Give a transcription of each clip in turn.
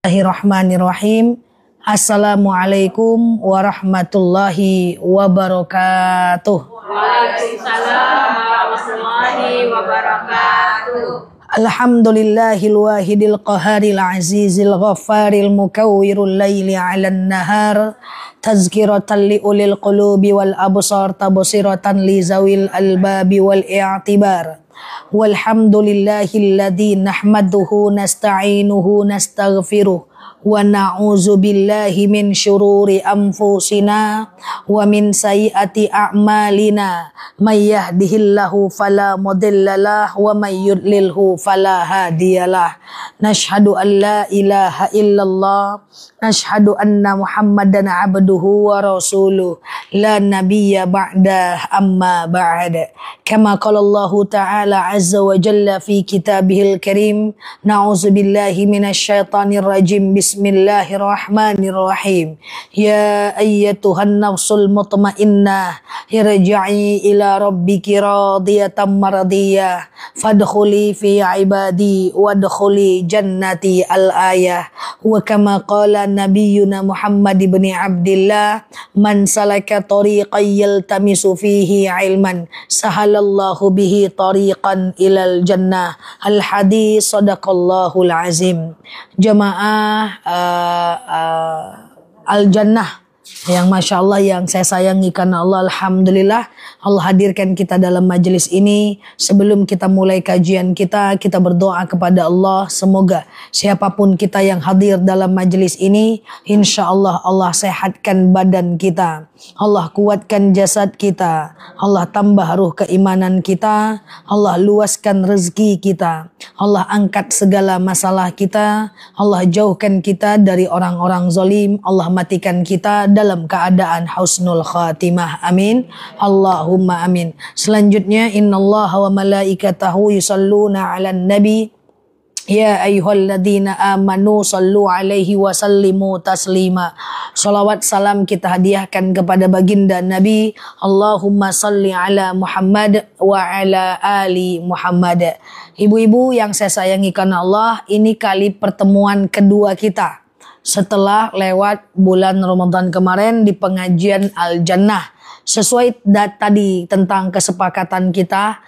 Bismillahirrahmanirrahim. Assalamualaikum warahmatullahi wabarakatuh. Waalaikumsalam warahmatullahi wabarakatuh. Alhamdulillahil wahidil qaharil azizil ghaffaril mukawwirul laili 'alan nahar tazkiratan li ulil qulubi wal absar tabsiratan li zawil albabi wal i'tibar. Walhamdulillahilladzi nahmaduhu nasta'inuhu nastaghfiruh wa na'udzu billahi min syururi anfusina wa min sayyiati a'malina may yahdihillahu fala mudhillalah wa may yudlilhu fala hadiyalah. Nashhadu an la ilaha illallah nashhadu anna Muhammadan abduhu wa rasuluh la nabiyya ba'da amma ba'd. Kama qala Allah ta'ala azza wa jalla fi kitabihil karim, na'udzu billahi minasy syaithanir rajim. Bismillahirrahmanirrahim. Ya ayyatuhan nafsul mutmainnah irji'i ila rabbiki radiyatan mardiyah fadkhuli fi ibadi wadkhuli jannati al-ayah. Wa kama qala nabiyyuna Muhammad ibn Abdillah, man salaka tariqan yaltamisu fihi ilman sahalallahu bihi tariqan ilal jannah. Al-hadis sadaqallahul azim. Jamaah Al-Jannah yang Masya Allah, yang saya sayangi karena Allah, Alhamdulillah Allah hadirkan kita dalam majelis ini. Sebelum kita mulai kajian kita berdoa kepada Allah, semoga siapapun kita yang hadir dalam majelis ini, insya Allah Allah sehatkan badan kita, Allah kuatkan jasad kita, Allah tambah ruh keimanan kita, Allah luaskan rezeki kita, Allah angkat segala masalah kita, Allah jauhkan kita dari orang-orang zalim, Allah matikan kita dalam keadaan husnul khatimah. Amin. Allahumma amin. Selanjutnya, innallaha wa malaikatahu yusalluna 'alan nabi ya ayyuhalladzina amanu sallu alaihi wa sallimu taslima. Salawat salam kita hadiahkan kepada baginda Nabi. Allahumma salli ala Muhammad wa ala ali Muhammad. Ibu-ibu yang saya sayangi karena Allah, ini kali pertemuan kedua kita setelah lewat bulan Ramadan kemarin di pengajian Al-Jannah. Sesuai tadi tentang kesepakatan kita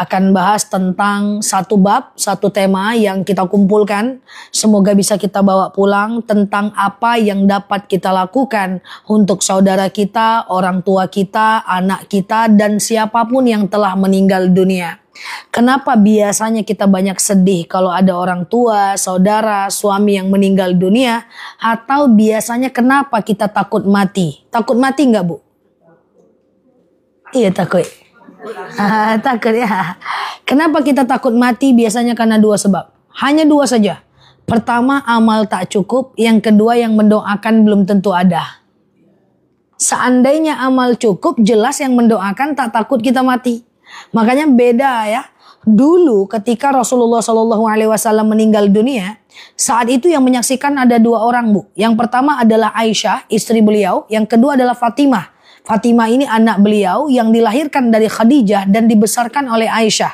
akan bahas tentang satu bab, satu tema yang kita kumpulkan. Semoga bisa kita bawa pulang tentang apa yang dapat kita lakukan untuk saudara kita, orang tua kita, anak kita, dan siapapun yang telah meninggal dunia. Kenapa biasanya kita banyak sedih kalau ada orang tua, saudara, suami yang meninggal dunia? Atau biasanya kenapa kita takut mati? Takut mati enggak, Bu? Iya, takut. Takut ya. Kenapa kita takut mati? Biasanya karena dua sebab. Hanya dua saja. Pertama, amal tak cukup. Yang kedua, yang mendoakan belum tentu ada. Seandainya amal cukup, jelas yang mendoakan tak takut kita mati. Makanya beda ya. Dulu ketika Rasulullah SAW meninggal dunia, saat itu yang menyaksikan ada dua orang, Bu. Yang pertama adalah Aisyah, istri beliau. Yang kedua adalah Fatimah. Fatimah ini anak beliau yang dilahirkan dari Khadijah dan dibesarkan oleh Aisyah.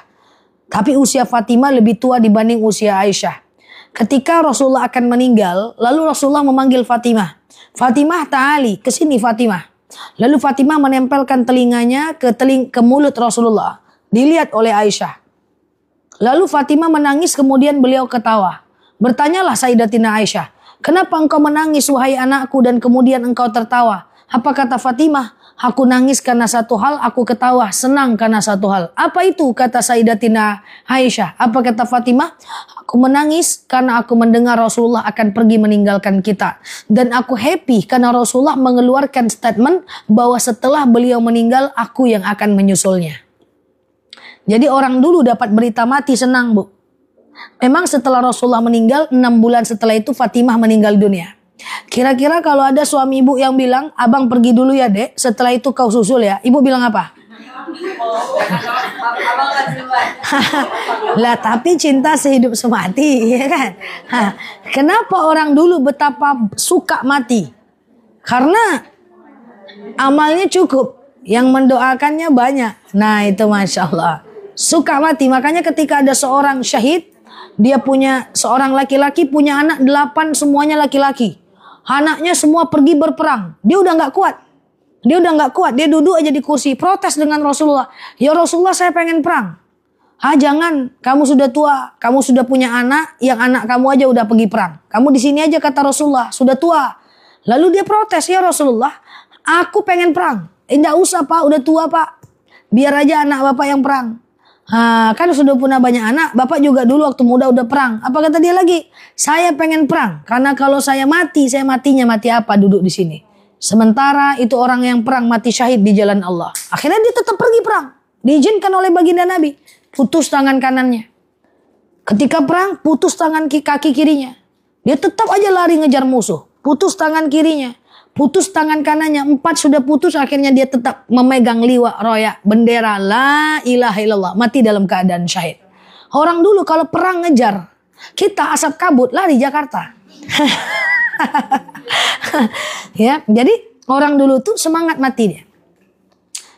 Tapi usia Fatimah lebih tua dibanding usia Aisyah. Ketika Rasulullah akan meninggal, lalu Rasulullah memanggil Fatimah. Fatimah, ta'ali, kesini Fatimah. Lalu Fatimah menempelkan telinganya ke mulut Rasulullah. Dilihat oleh Aisyah. Lalu Fatimah menangis, kemudian beliau ketawa. Bertanyalah Sayyidatina Aisyah, kenapa engkau menangis wahai anakku dan kemudian engkau tertawa? Apa kata Fatimah? Aku nangis karena satu hal, aku ketawa senang karena satu hal. Apa itu? Kata Sayyidatina Aisyah. Apa kata Fatimah? Aku menangis karena aku mendengar Rasulullah akan pergi meninggalkan kita. Dan aku happy karena Rasulullah mengeluarkan statement bahwa setelah beliau meninggal, aku yang akan menyusulnya. Jadi orang dulu dapat berita mati senang, Bu. Memang setelah Rasulullah meninggal, 6 bulan setelah itu Fatimah meninggal dunia. Kira-kira kalau ada suami ibu yang bilang, abang pergi dulu ya dek, setelah itu kau susul ya, ibu bilang apa? Lah tapi cinta sehidup semati, ya kan? Kenapa orang dulu betapa suka mati? Karena amalnya cukup, yang mendoakannya banyak. Nah itu Masya Allah, suka mati. Makanya ketika ada seorang syahid, Dia punya seorang laki-laki, punya anak 8, semuanya laki-laki. Anaknya semua pergi berperang. Dia udah nggak kuat. Dia duduk aja di kursi, protes dengan Rasulullah. Ya Rasulullah, saya pengen perang. Jangan, kamu sudah tua, kamu sudah punya anak, yang anak kamu aja udah pergi perang. Kamu di sini aja, kata Rasulullah, sudah tua. Lalu dia protes, ya Rasulullah, aku pengen perang. Nggak usah Pak, udah tua Pak. Biar aja anak Bapak yang perang. Kan sudah punya banyak anak, Bapak juga dulu waktu muda udah perang. Apa kata dia lagi? Saya pengen perang, karena kalau saya matinya mati apa duduk di sini. Sementara itu orang yang perang mati syahid di jalan Allah. Akhirnya dia tetap pergi perang. Diizinkan oleh baginda Nabi. Putus tangan kanannya. Ketika perang, putus tangan kaki kirinya. Dia tetap aja lari ngejar musuh. Putus tangan kirinya. Putus tangan kanannya. 4 sudah putus, akhirnya dia tetap memegang liwa roya. Bendera la ilaha illallah. Mati dalam keadaan syahid. Orang dulu kalau perang ngejar. Kita asap kabut lari Jakarta. Ya, jadi orang dulu tuh semangat mati dia.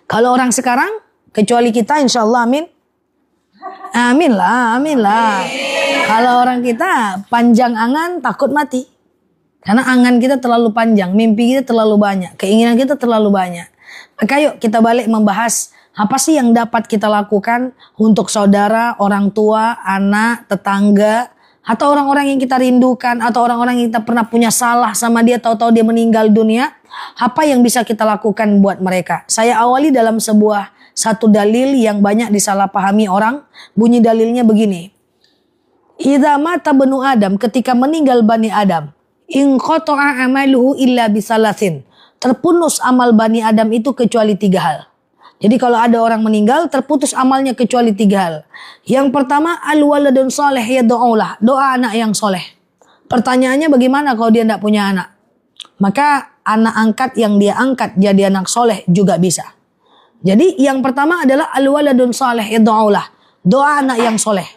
Kalau orang sekarang, kecuali kita insya Allah amin. Amin lah. Kalau orang kita panjang angan takut mati. Karena angan kita terlalu panjang, mimpi kita terlalu banyak, keinginan kita terlalu banyak. Maka yuk kita balik membahas apa sih yang dapat kita lakukan untuk saudara, orang tua, anak, tetangga, atau orang-orang yang kita rindukan, atau orang-orang yang kita pernah punya salah sama dia, tahu-tahu dia meninggal dunia. Apa yang bisa kita lakukan buat mereka? Saya awali dalam satu dalil yang banyak disalahpahami orang. Bunyi dalilnya begini. Idza mata banu Adam, ketika meninggal Bani Adam, in qata'a amaluhu illa bisalasin. Terputus amal Bani Adam itu kecuali 3 hal. Jadi kalau ada orang meninggal, terputus amalnya kecuali 3 hal. Yang pertama, al-waladun soleh yad'ulah, doa anak yang soleh. Pertanyaannya bagaimana kalau dia tidak punya anak? Maka anak angkat yang dia angkat jadi anak soleh juga bisa. Jadi yang pertama adalah al-waladun soleh yad'ulah, doa anak yang soleh.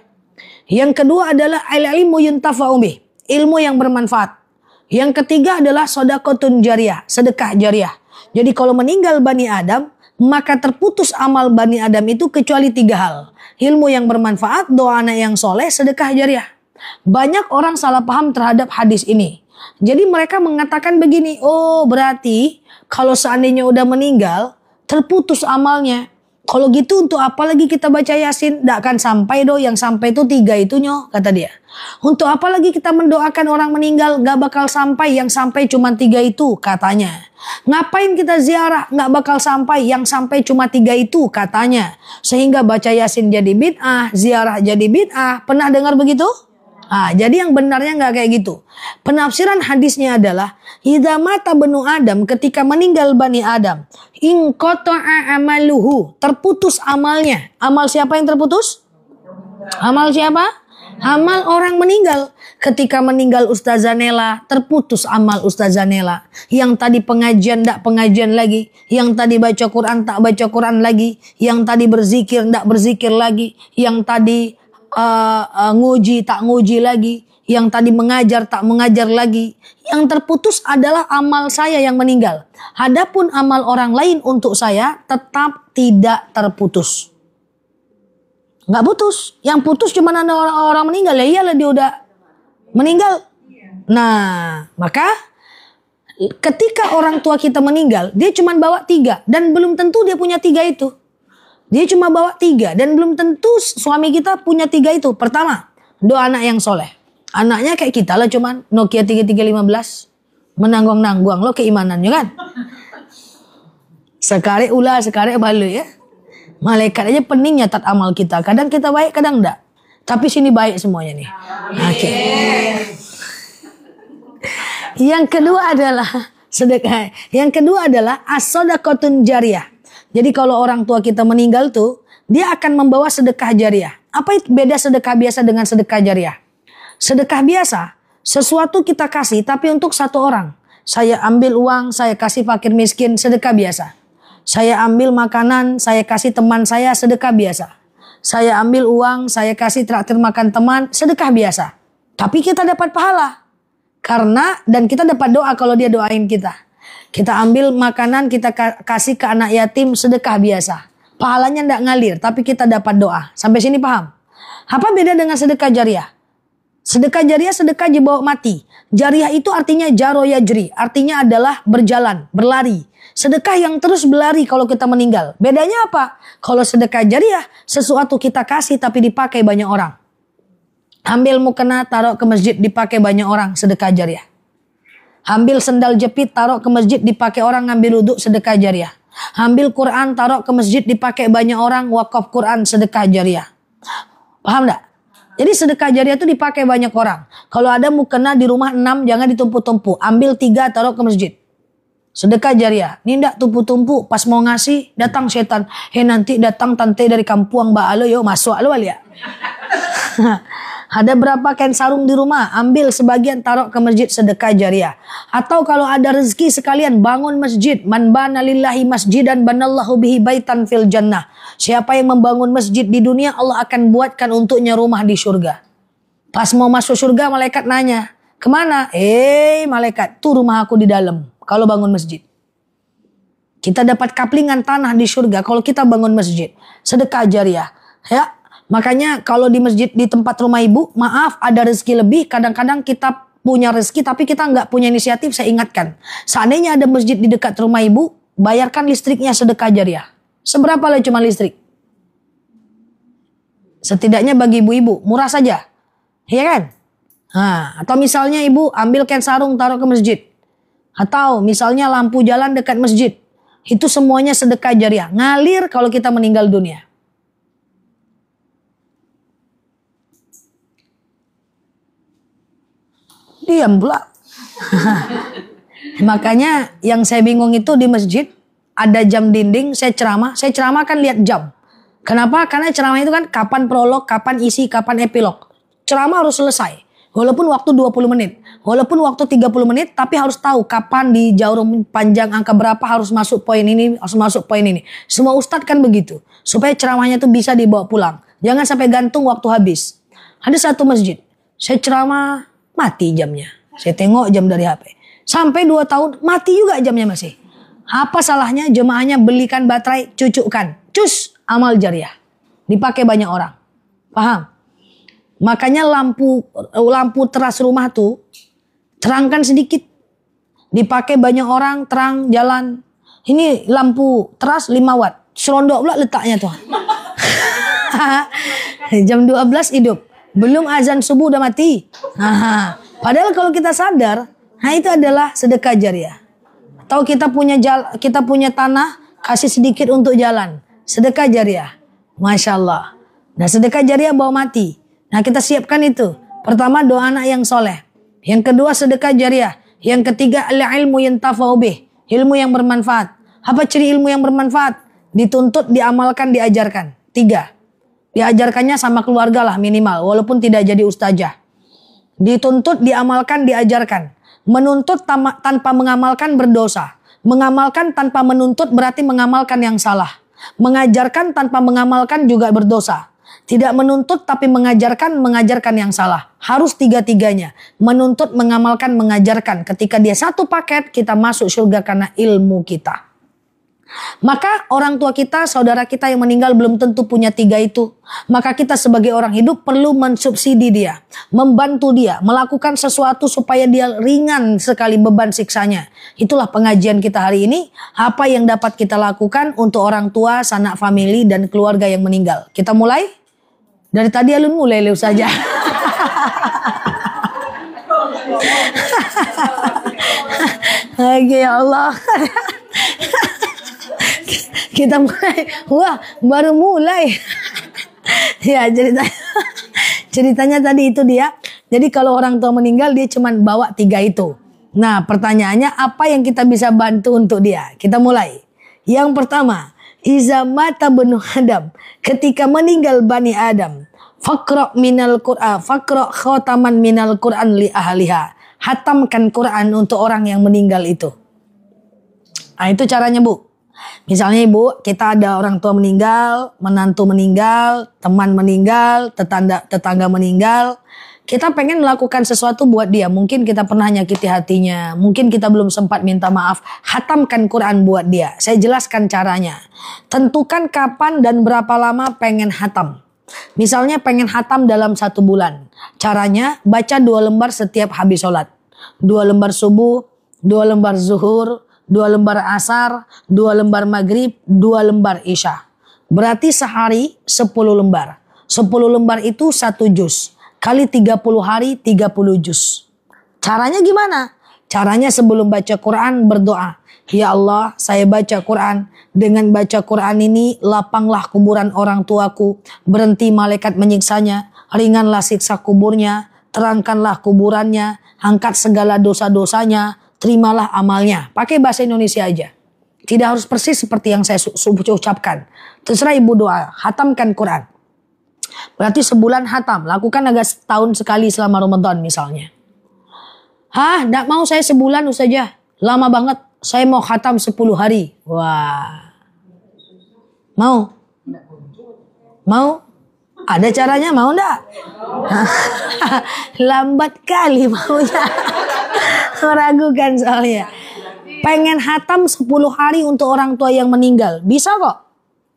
Yang kedua adalah al-ilmu yuntafa'u bih, ilmu yang bermanfaat. Yang ketiga adalah shadaqatun jariyah, sedekah jariyah. Jadi kalau meninggal Bani Adam, maka terputus amal Bani Adam itu kecuali 3 hal. Ilmu yang bermanfaat, doa anak yang soleh, sedekah jariyah. Banyak orang salah paham terhadap hadis ini. Jadi mereka mengatakan begini, oh berarti kalau seandainya udah meninggal, terputus amalnya. Kalau gitu untuk apa lagi kita baca Yasin? Tidak akan sampai yang sampai itu 3 itu kata dia. Untuk apa lagi kita mendoakan orang meninggal? Gak bakal sampai, yang sampai cuma 3 itu katanya. Ngapain kita ziarah? Gak bakal sampai, yang sampai cuma 3 itu katanya. Sehingga baca Yasin jadi bid'ah, ziarah jadi bid'ah. Pernah dengar begitu? Jadi yang benarnya gak kayak gitu. Penafsiran hadisnya adalah idza mata banu Adam, ketika meninggal Bani Adam, in qata'a amaluhu, terputus amalnya. Amal siapa yang terputus? Amal siapa? Amal orang meninggal. Ketika meninggal Ustazah Nela, terputus amal Ustazah Nela. Yang tadi pengajian tak pengajian lagi, yang tadi baca Quran tak baca Quran lagi, yang tadi berzikir tak berzikir lagi, yang tadi nguji tak nguji lagi, yang tadi mengajar tak mengajar lagi. Yang terputus adalah amal saya yang meninggal. Adapun amal orang lain untuk saya tetap tidak terputus. Nggak putus. Yang putus cuma ada orang meninggal. Ya iyalah dia udah meninggal. Nah, maka ketika orang tua kita meninggal, dia cuma bawa 3 dan belum tentu dia punya 3 itu. Dia cuma bawa 3 dan belum tentu suami kita punya 3 itu. Pertama, doa anak yang soleh. Anaknya kayak kita lah, cuman Nokia 3315. Menangguang-nangguang lo keimanannya kan. Sekare ulah, sekare balu ya. Malaikat aja pening nyatat amal kita. Kadang kita baik, kadang enggak. Tapi sini baik semuanya nih. Oke. Yang kedua adalah sedekah. Yang kedua adalah as-shadaqatun jariyah. Jadi kalau orang tua kita meninggal tuh, dia akan membawa sedekah jariyah. Apa itu beda sedekah biasa dengan sedekah jariyah? Sedekah biasa, sesuatu kita kasih tapi untuk 1 orang. Saya ambil uang, saya kasih fakir miskin, sedekah biasa. Saya ambil makanan, saya kasih teman saya, sedekah biasa. Saya ambil uang, saya kasih traktir makan teman, sedekah biasa. Tapi kita dapat pahala. Dan kita dapat doa kalau dia doain kita. Kita ambil makanan, kita kasih ke anak yatim, sedekah biasa. Pahalanya tidak ngalir, tapi kita dapat doa. Sampai sini paham? Apa beda dengan sedekah jariyah? Sedekah jariah, sedekah dibawa mati. Jariah itu artinya jaro yajri, artinya adalah berjalan, berlari. Sedekah yang terus berlari kalau kita meninggal. Bedanya apa? Kalau sedekah jariah, sesuatu kita kasih tapi dipakai banyak orang. Ambil mukena, taruh ke masjid, dipakai banyak orang, sedekah jariah. Ambil sendal jepit, taruh ke masjid, dipakai orang ngambil wudhu, sedekah jariah. Ambil Quran, taruh ke masjid, dipakai banyak orang, wakaf Quran, sedekah jariah. Paham tak? Jadi sedekah jariah itu dipakai banyak orang. Kalau ada mukena di rumah 6, jangan ditumpuk-tumpuk. Ambil 3, taruh ke masjid. Sedekah jariah. Ini ndak tumpuk-tumpuk. Pas mau ngasih, datang setan. Nanti datang tante dari kampung Mbak Alo, yuk masuk lo ya. Ada berapa kain sarung di rumah? Ambil sebagian, taruh ke masjid, sedekah jariah. Atau kalau ada rezeki sekalian, bangun masjid. Man bana lillahi masjidan banallahu bihi baitan fil jannah. Siapa yang membangun masjid di dunia, Allah akan buatkan untuknya rumah di surga. Pas mau masuk surga, malaikat nanya, kemana? Malaikat, tuh rumah aku di dalam. Kalau bangun masjid. Kita dapat kaplingan tanah di surga kalau kita bangun masjid. Sedekah jariah. Ya. Makanya kalau di masjid di tempat rumah ibu, maaf ada rezeki lebih. Kadang-kadang kita punya rezeki tapi kita nggak punya inisiatif, saya ingatkan. Seandainya ada masjid di dekat rumah ibu, bayarkan listriknya sedekah jariah. Seberapa lah cuma listrik? Setidaknya bagi ibu-ibu, murah saja. Iya kan? Atau misalnya ibu ambil kain sarung taruh ke masjid. Atau misalnya lampu jalan dekat masjid. Itu semuanya sedekah jariah. Ngalir kalau kita meninggal dunia. Diam pula. Makanya yang saya bingung itu di masjid ada jam dinding, saya ceramah kan lihat jam. Kenapa? Karena ceramah itu kan kapan prolog, kapan isi, kapan epilog. Ceramah harus selesai. Walaupun waktu 20 menit, walaupun waktu 30 menit, tapi harus tahu kapan di jaurum panjang angka berapa harus masuk poin ini, harus masuk poin ini. Semua ustadz kan begitu. Supaya ceramahnya itu bisa dibawa pulang. Jangan sampai gantung waktu habis. Ada satu masjid, saya ceramah mati jamnya. Saya tengok jam dari HP. Sampai 2 tahun mati juga jamnya masih. Apa salahnya jemaahnya belikan baterai, cucukkan. Cus, amal jariah. Dipakai banyak orang. Paham? Makanya lampu teras rumah tuh terangkan sedikit. Dipakai banyak orang, terang jalan. Ini lampu teras 5 watt. Serondok pula letaknya tuh. Jam 12 hidup. Belum azan subuh udah mati. Padahal kalau kita sadar, itu adalah sedekah jariah. Atau kita punya tanah, kasih sedikit untuk jalan. Sedekah jariah. Masya Allah. Nah sedekah jariah bawa mati. Nah kita siapkan itu. Pertama doa anak yang soleh. Yang kedua sedekah jariah. Yang ketiga ilmu yang tafa'u bih. Ilmu yang bermanfaat. Apa ciri ilmu yang bermanfaat? Dituntut, diamalkan, diajarkan. 3. Diajarkannya sama keluarga lah minimal. Walaupun tidak jadi ustazah. Dituntut, diamalkan, diajarkan. Menuntut tanpa mengamalkan berdosa. Mengamalkan tanpa menuntut berarti mengamalkan yang salah. Mengajarkan tanpa mengamalkan juga berdosa. Tidak menuntut tapi mengajarkan yang salah. Harus 3-tiganya. Menuntut, mengamalkan, mengajarkan. Ketika dia satu paket, kita masuk surga karena ilmu kita. Maka orang tua kita, saudara kita yang meninggal belum tentu punya 3 itu. Maka kita sebagai orang hidup perlu mensubsidi dia. Membantu dia. Melakukan sesuatu supaya dia ringan sekali beban siksanya. Itulah pengajian kita hari ini. Apa yang dapat kita lakukan untuk orang tua, sanak famili dan keluarga yang meninggal. Kita mulai? Dari tadi alun mulai saja. Oke ya Allah. Kita mulai. Wah, baru mulai. Ya, ceritanya tadi itu dia. Jadi kalau orang tua meninggal dia cuma bawa 3 itu. Nah, pertanyaannya apa yang kita bisa bantu untuk dia? Kita mulai. Yang pertama, iza mata banu Adam, ketika meninggal Bani Adam, faqra minal Qur'an, faqra khataman minal Qur'an li ahliha. Hatamkan Quran untuk orang yang meninggal itu. Nah, itu caranya, Bu. Misalnya ibu, kita ada orang tua meninggal, menantu meninggal, teman meninggal, tetangga meninggal. Kita pengen melakukan sesuatu buat dia. Mungkin kita pernah nyakiti hatinya. Mungkin kita belum sempat minta maaf. Hatamkan Quran buat dia. Saya jelaskan caranya. Tentukan kapan dan berapa lama pengen hatam. Misalnya pengen hatam dalam 1 bulan. Caranya baca 2 lembar setiap habis sholat. 2 lembar subuh, 2 lembar zuhur, 2 lembar asar, 2 lembar maghrib, 2 lembar isya. Berarti sehari 10 lembar. 10 lembar itu 1 juz. Kali 30 hari 30 juz. Caranya gimana? Caranya sebelum baca Quran berdoa. Ya Allah, saya baca Quran. Dengan baca Quran ini, lapanglah kuburan orang tuaku. Berhenti malaikat menyiksanya. Ringanlah siksa kuburnya. Terangkanlah kuburannya. Angkat segala dosa-dosanya. Terimalah amalnya. Pakai bahasa Indonesia aja. Tidak harus persis seperti yang saya ucapkan. Terserah ibu doa. Hatamkan Quran. Berarti sebulan hatam. Lakukan agak setahun sekali selama Ramadan misalnya. Nggak mau saya sebulan saja. Lama banget. Saya mau khatam 10 hari. Wah. Mau? Mau? Ada caranya, mau enggak? Lambat kali maunya. Meragukan soalnya. Pengen khatam 10 hari untuk orang tua yang meninggal. Bisa kok?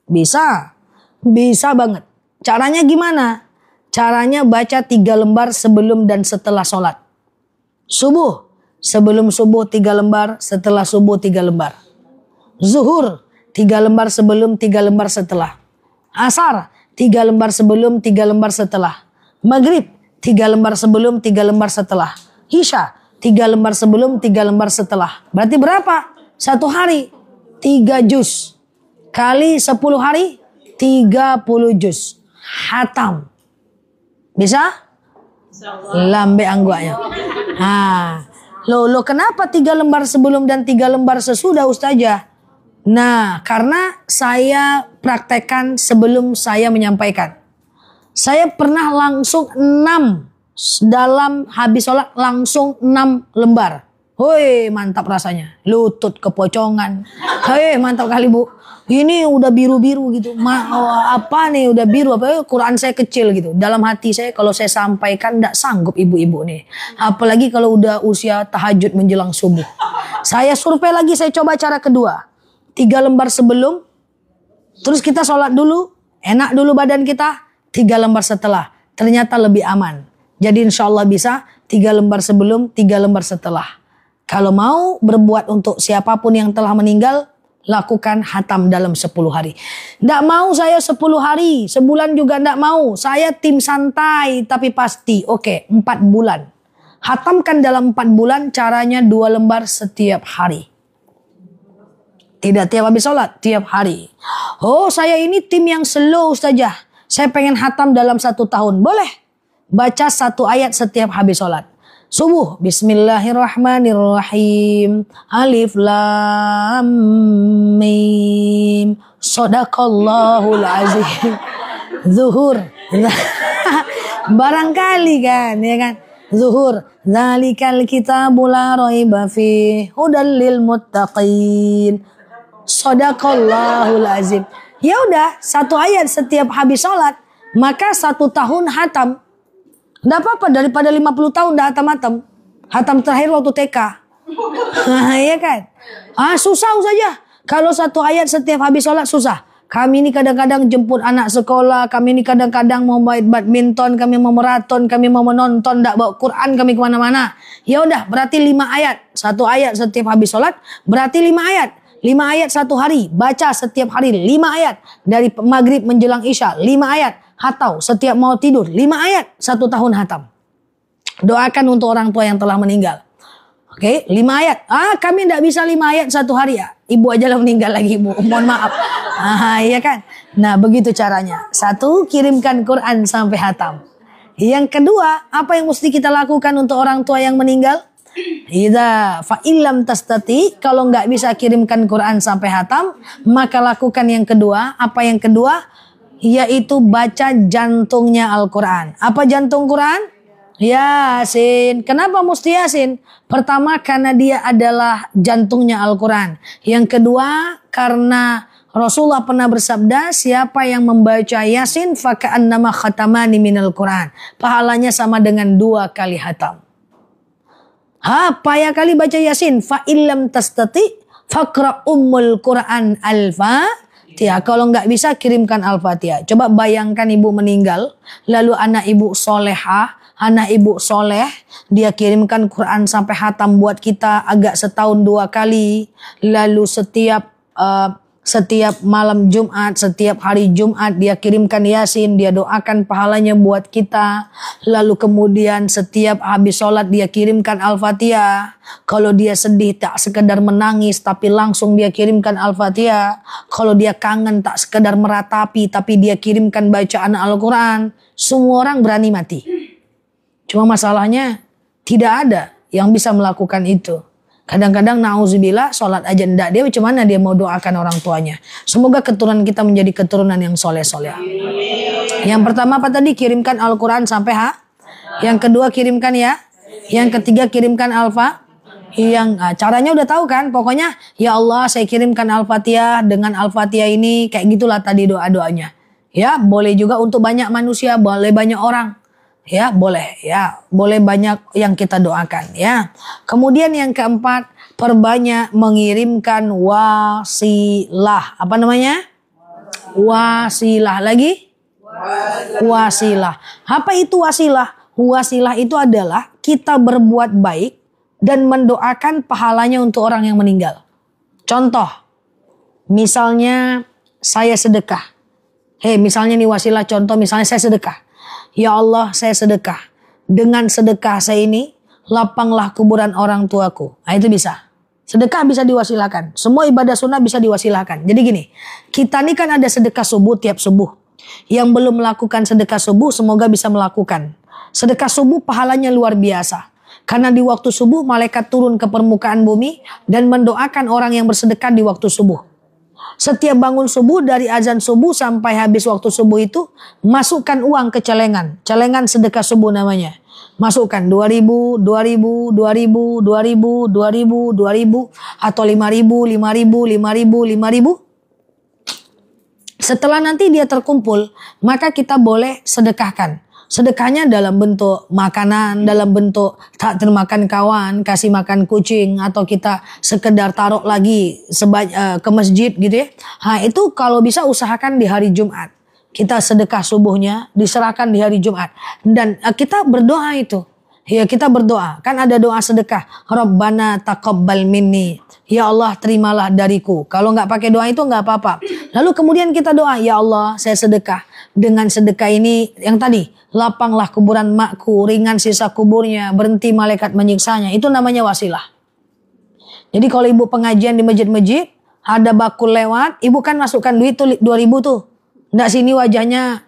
Bisa. Bisa banget. Caranya gimana? Caranya baca 3 lembar sebelum dan setelah sholat. Subuh. Sebelum subuh 3 lembar, setelah subuh 3 lembar. Zuhur 3 lembar sebelum, 3 lembar setelah. Asar 3 lembar sebelum, 3 lembar setelah. Maghrib 3 lembar sebelum, 3 lembar setelah. Isya 3 lembar sebelum, 3 lembar setelah. Berarti berapa? 1 hari 3 juz. Kali 10 hari 30 juz. Hatam. Bisa? Lambe angguanya. Loh kenapa 3 lembar sebelum dan 3 lembar sesudah Ustazah? Nah, karena saya praktekkan sebelum saya menyampaikan. Saya pernah langsung 6 dalam habis sholat langsung 6 lembar. Hoi, mantap rasanya. Lutut kepocongan. Hei, mantap kali Bu. Ini udah biru-biru gitu. Apa nih udah biru? Apa Quran saya kecil gitu. Dalam hati saya kalau saya sampaikan enggak sanggup ibu-ibu nih. Apalagi kalau udah usia tahajud menjelang subuh. Saya survei lagi, saya coba cara kedua. 3 lembar sebelum. Terus kita sholat dulu. Enak dulu badan kita. 3 lembar setelah. Ternyata lebih aman. Jadi insya Allah bisa 3 lembar sebelum, 3 lembar setelah. Kalau mau berbuat untuk siapapun yang telah meninggal, lakukan hatam dalam 10 hari. Nggak mau saya 10 hari, sebulan juga nggak mau. Saya tim santai tapi pasti. Oke, 4 bulan. Hatamkan dalam 4 bulan, caranya 2 lembar setiap hari. Tidak tiap habis sholat, tiap hari. Oh, saya ini tim yang slow Ustazah. Saya pengen hatam dalam 1 tahun. Boleh. Baca 1 ayat setiap habis sholat. Subuh, bismillahirrahmanirrahim. Alif lam mim. Shadaqallahul azim. Zuhur. Barangkali kan, ya kan? Zuhur. Dzalikal kitabu la raiba fihi hudal lil muttaqin. Shadaqallahul azim. Ya udah, 1 ayat setiap habis sholat, maka 1 tahun hatam. Nggak apa-apa daripada 50 tahun dah hatam-hatam. Hatam terakhir waktu TK. Iya kan? Susah saja. Kalau 1 ayat setiap habis sholat susah. Kami ini kadang-kadang jemput anak sekolah. Kami ini kadang-kadang mau main badminton. Kami mau maraton. Kami mau menonton. Nggak bawa Quran kami kemana-mana. Ya udah berarti 5 ayat. 1 ayat setiap habis sholat. Berarti 5 ayat. 5 ayat 1 hari. Baca setiap hari 5 ayat. Dari maghrib menjelang isya 5 ayat. Atau setiap mau tidur 5 ayat 1 tahun hatam. Doakan untuk orang tua yang telah meninggal. Oke, 5 ayat. Kami tidak bisa 5 ayat 1 hari ya. Ibu aja lah meninggal lagi ibu. Mohon maaf. Iya kan. Nah begitu caranya. 1, kirimkan Quran sampai hatam. Yang kedua, apa yang mesti kita lakukan untuk orang tua yang meninggal? Idza fa illam tastati, kalau nggak bisa kirimkan Quran sampai hatam, maka lakukan yang kedua. Apa yang kedua? Yaitu baca jantungnya Al-Quran. Apa jantung Quran? Yasin. Kenapa mesti Yasin? Pertama karena dia adalah jantungnya Al-Quran. Yang kedua karena Rasulullah pernah bersabda, siapa yang membaca Yasin faka'annama khatamani minal Quran. Pahalanya sama dengan 2 kali hatam. Payah kali baca Yasin. Fa illam tastati faqra ummul Quran alfa Ya, kalau nggak bisa kirimkan Al-Fatihah. Coba bayangkan ibu meninggal, lalu anak ibu solehah, anak ibu soleh, dia kirimkan Quran sampai hatam buat kita agak setahun 2 kali. Lalu setiap malam Jumat, setiap hari Jumat dia kirimkan Yasin, dia doakan pahalanya buat kita. Lalu kemudian setiap habis sholat dia kirimkan Al-Fatihah. Kalau dia sedih tak sekedar menangis tapi langsung dia kirimkan Al-Fatihah. Kalau dia kangen tak sekedar meratapi tapi dia kirimkan bacaan Al-Quran. Semua orang berani mati. Cuma masalahnya tidak ada yang bisa melakukan itu. Kadang-kadang na'udzubillah sholat aja enggak, dia macam mana dia mau doakan orang tuanya. Semoga keturunan kita menjadi keturunan yang soleh-soleh. Yang pertama apa tadi? Kirimkan Al-Quran sampai Yang kedua kirimkan ya. Yang ketiga kirimkan caranya udah tahu kan? Pokoknya ya Allah saya kirimkan Al-Fatihah, dengan Al-Fatihah ini kayak gitulah tadi doa-doanya. Ya, boleh juga untuk banyak manusia, boleh banyak orang. Ya, boleh banyak yang kita doakan ya. Kemudian yang keempat, perbanyak mengirimkan wasilah. Apa namanya? Wasilah lagi? Wasilah. Apa itu wasilah? Wasilah itu adalah kita berbuat baik dan mendoakan pahalanya untuk orang yang meninggal. Contoh, misalnya saya sedekah. Misalnya nih wasilah, contoh misalnya saya sedekah. Ya Allah, saya sedekah. Dengan sedekah saya ini, lapanglah kuburan orang tuaku. Nah, itu bisa. Sedekah bisa diwasilahkan. Semua ibadah sunnah bisa diwasilahkan. Jadi gini, kita ini kan ada sedekah subuh tiap subuh. Yang belum melakukan sedekah subuh, semoga bisa melakukan. Sedekah subuh pahalanya luar biasa. Karena di waktu subuh, malaikat turun ke permukaan bumi dan mendoakan orang yang bersedekah di waktu subuh. Setiap bangun subuh dari azan subuh sampai habis waktu subuh itu masukkan uang ke celengan. Celengan sedekah subuh namanya. Masukkan 2.000, 2.000, 2.000, 2.000, 2.000, 2.000 atau 5.000, 5.000, 5.000, 5.000. Setelah nanti dia terkumpul, maka kita boleh sedekahkan. Sedekahnya dalam bentuk makanan, dalam bentuk tak termakan kawan, kasih makan kucing, atau kita sekedar taruh lagi ke masjid gitu ya. Itu kalau bisa usahakan di hari Jumat. Kita sedekah subuhnya diserahkan di hari Jumat. Dan kita berdoa itu. Ya, kita berdoa. Kan ada doa sedekah. Rabbana taqabbal minni. Ya Allah, terimalah dariku. Kalau nggak pakai doa itu nggak apa-apa. Lalu kemudian kita doa, ya Allah, saya sedekah. Dengan sedekah ini yang tadi, lapanglah kuburan makku, ringan sisa kuburnya, berhenti malaikat menyiksanya. Itu namanya wasilah. Jadi kalau ibu pengajian di masjid-masjid, ada bakul lewat, ibu kan masukkan duit tuh 2.000 tuh. Nggak, sini wajahnya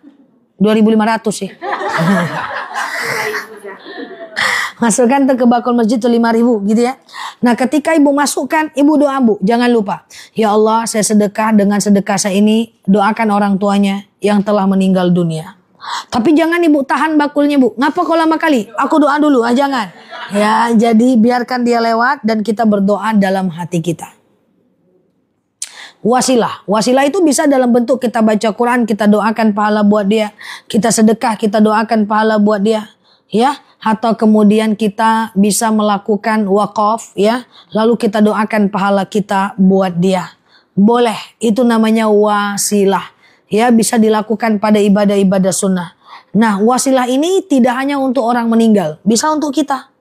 2.500 sih. Masukkan tuh ke bakul masjid tuh 5.000 gitu ya. Nah, ketika ibu masukkan, ibu doa bu, jangan lupa. Ya Allah, saya sedekah, dengan sedekah saya ini doakan orang tuanya yang telah meninggal dunia. Tapi jangan ibu tahan bakulnya bu. Ngapa kok lama kali? Aku doa dulu, jangan. Ya, jadi biarkan dia lewat dan kita berdoa dalam hati kita. Wasilah. Wasilah itu bisa dalam bentuk kita baca Quran, kita doakan pahala buat dia. Kita sedekah, kita doakan pahala buat dia. Ya, atau kemudian kita bisa melakukan wakaf ya, lalu kita doakan pahala kita buat dia. Boleh, itu namanya wasilah. Ya, bisa dilakukan pada ibadah-ibadah sunnah. Nah, wasilah ini tidak hanya untuk orang meninggal, bisa untuk kita.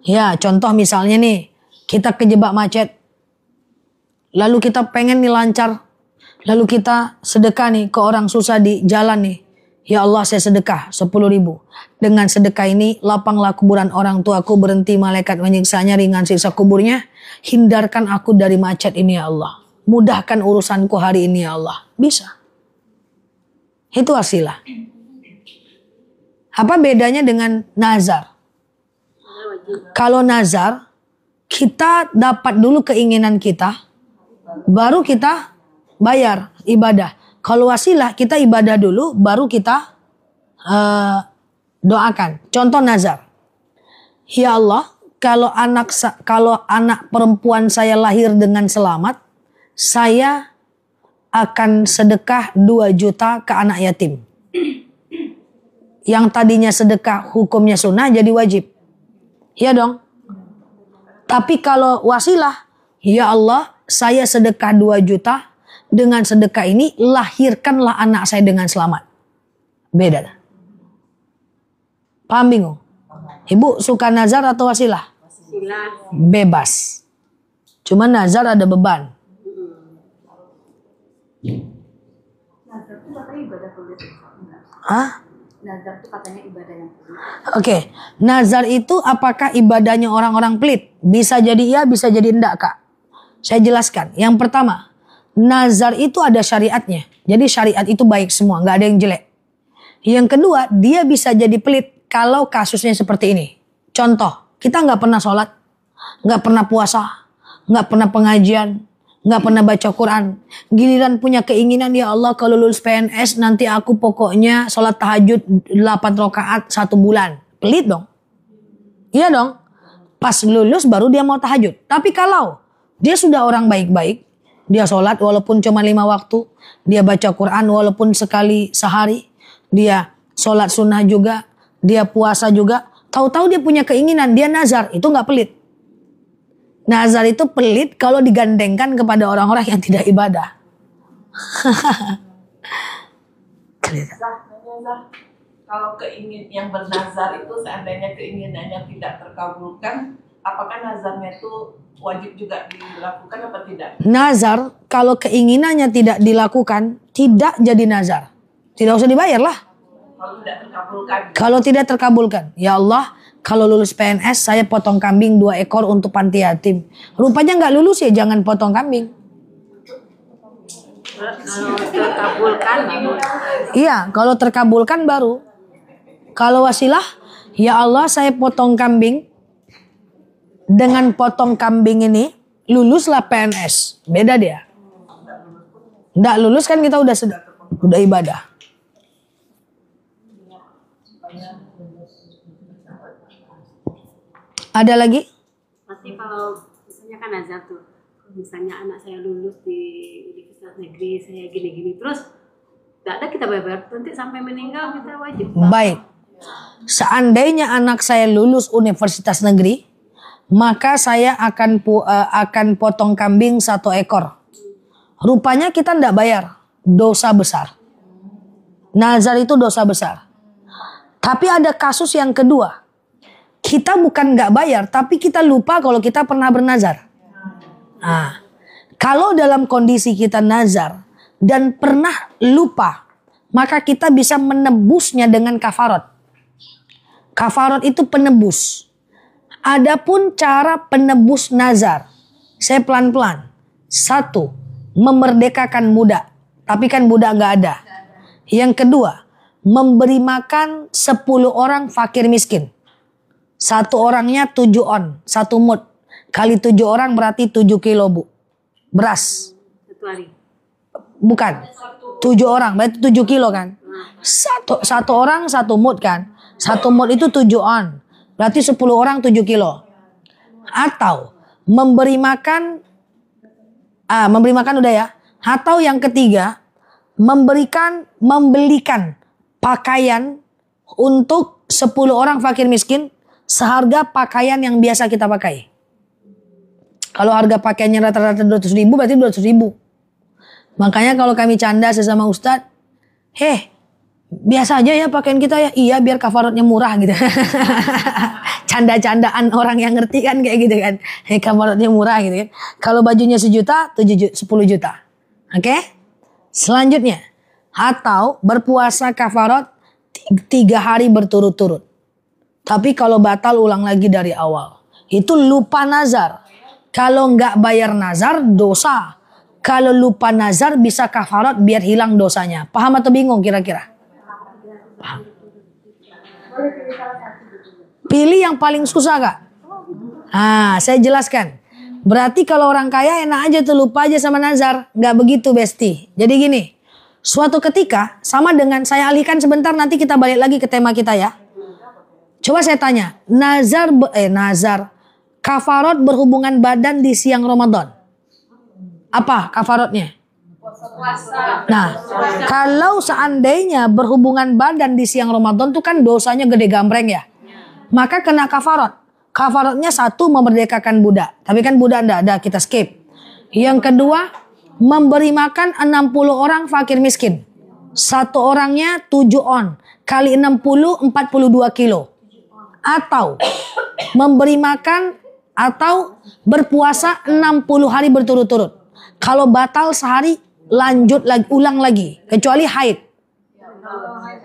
Ya, contoh misalnya nih, kita kejebak macet. Lalu kita pengen nih lancar. Lalu kita sedekah nih ke orang susah di jalan nih. Ya Allah, saya sedekah 10.000. Dengan sedekah ini, lapanglah kuburan orang tuaku, berhenti malaikat menyiksanya, ringan sisa kuburnya. Hindarkan aku dari macet ini ya Allah. Mudahkan urusanku hari ini ya Allah. Bisa. Itu wasilah. Apa bedanya dengan nazar? Kalau nazar, kita dapat dulu keinginan kita, baru kita bayar ibadah. Kalau wasilah, kita ibadah dulu, baru kita doakan. Contoh nazar. Ya Allah, kalau anak perempuan saya lahir dengan selamat, saya akan sedekah 2 juta ke anak yatim. Yang tadinya sedekah hukumnya sunnah jadi wajib. Ya dong. Tapi kalau wasilah, ya Allah, saya sedekah 2 juta dengan sedekah ini lahirkanlah anak saya dengan selamat. Beda. Paham bingung? Ibu suka nazar atau wasilah? Wasilah. Bebas. Cuma nazar ada beban. Nazar itu katanya ibadah kulit. Hah? Nazar itu katanya ibadah yang kulit. Oke. Nazar itu apakah ibadahnya orang-orang pelit? Bisa jadi iya, bisa jadi enggak, Kak. Saya jelaskan. Yang pertama, nazar itu ada syariatnya. Jadi syariat itu baik semua, nggak ada yang jelek. Yang kedua, dia bisa jadi pelit kalau kasusnya seperti ini. Contoh, kita nggak pernah sholat, nggak pernah puasa, nggak pernah pengajian, nggak pernah baca Quran. Giliran punya keinginan, ya Allah kalau lulus PNS nanti aku pokoknya sholat tahajud 8 rakaat 1 bulan. Pelit dong. Iya dong. Pas lulus baru dia mau tahajud. Tapi kalau dia sudah orang baik-baik, dia sholat walaupun cuma 5 waktu, dia baca Quran walaupun sekali sehari, dia sholat sunnah juga, dia puasa juga, tahu-tahu dia punya keinginan, dia nazar, itu nggak pelit. Nazar itu pelit kalau digandengkan kepada orang-orang yang tidak ibadah. Kalau yang bernazar itu seandainya keinginannya tidak terkabulkan, apakah nazarnya itu wajib juga dilakukan atau tidak? Nazar kalau keinginannya tidak dilakukan, tidak jadi nazar. Tidak usah dibayar lah. Kalau tidak terkabulkan. Kalau tidak terkabulkan, ya Allah, kalau lulus PNS saya potong kambing 2 ekor untuk panti yatim. Rupanya nggak lulus ya jangan potong kambing. Kalau terkabulkan, Iya, kalau terkabulkan baru. Kalau wasilah, ya Allah saya potong kambing. Dengan potong kambing ini, luluslah PNS. Beda dia. Nggak lulus kan kita udah ibadah. Ada lagi? Pasti kalau misalnya kan nazar tuh, misalnya anak saya lulus di universitas negeri, saya gini-gini terus, tidak ada kita bayar, nanti sampai meninggal kita wajib. Baik. Seandainya anak saya lulus universitas negeri, maka saya akan potong kambing 1 ekor. Rupanya kita tidak bayar, dosa besar. Nazar itu dosa besar. Tapi ada kasus yang kedua. Kita bukan nggak bayar, tapi kita lupa kalau kita pernah bernazar. Nah, kalau dalam kondisi kita nazar dan pernah lupa, maka kita bisa menebusnya dengan kafarat. Kafarat itu penebus. Adapun cara penebus nazar, saya pelan-pelan. 1, memerdekakan budak. Tapi kan budak nggak ada. Yang kedua, memberi makan 10 orang fakir miskin. 1 orangnya 7 on, 1 mut. Kali 7 orang berarti 7 kilo bu. Beras. 1 hari. Bukan. 7 orang berarti 7 kilo kan. Satu orang 1 mut kan. 1 mut itu 7 on. Berarti 10 orang 7 kilo. Atau memberi makan udah ya. Atau yang ketiga, membelikan pakaian untuk 10 orang fakir miskin seharga pakaian yang biasa kita pakai. Kalau harga pakaiannya rata-rata 200 ribu berarti 200 ribu. Makanya kalau kami canda sesama ustadz, biasa aja ya pakaian kita ya. Iya biar kafaratnya murah gitu. Canda-candaan orang yang ngerti kan kayak gitu kan. Kafaratnya murah gitu kan. Kalau bajunya 1 juta, 10 juta. Oke? Selanjutnya, atau berpuasa kafarat 3 hari berturut-turut. Tapi kalau batal ulang lagi dari awal. Itu lupa nazar. Kalau nggak bayar nazar dosa. Kalau lupa nazar bisa kafarat biar hilang dosanya. Paham atau bingung kira-kira? Paham. Pilih yang paling susah Kak. Saya jelaskan. Berarti kalau orang kaya enak aja tuh lupa aja sama nazar. Nggak begitu Besti. Jadi gini. Suatu ketika sama dengan saya alihkan sebentar nanti kita balik lagi ke tema kita ya. Coba saya tanya, nazar kafarat berhubungan badan di siang Ramadan. Apa kafaratnya? puasa. Nah, kalau seandainya berhubungan badan di siang Ramadan tuh kan dosanya gede gambreng ya. Maka kena kafarat. Kafaratnya 1 memerdekakan budak. Tapi kan budak enggak ada, kita skip. Yang kedua, memberi makan 60 orang fakir miskin. Satu orangnya 7 on. Kali 60, 42 kilo. Atau memberi makan atau berpuasa 60 hari berturut-turut. Kalau batal sehari, lanjut lagi, ulang lagi. Kecuali haid.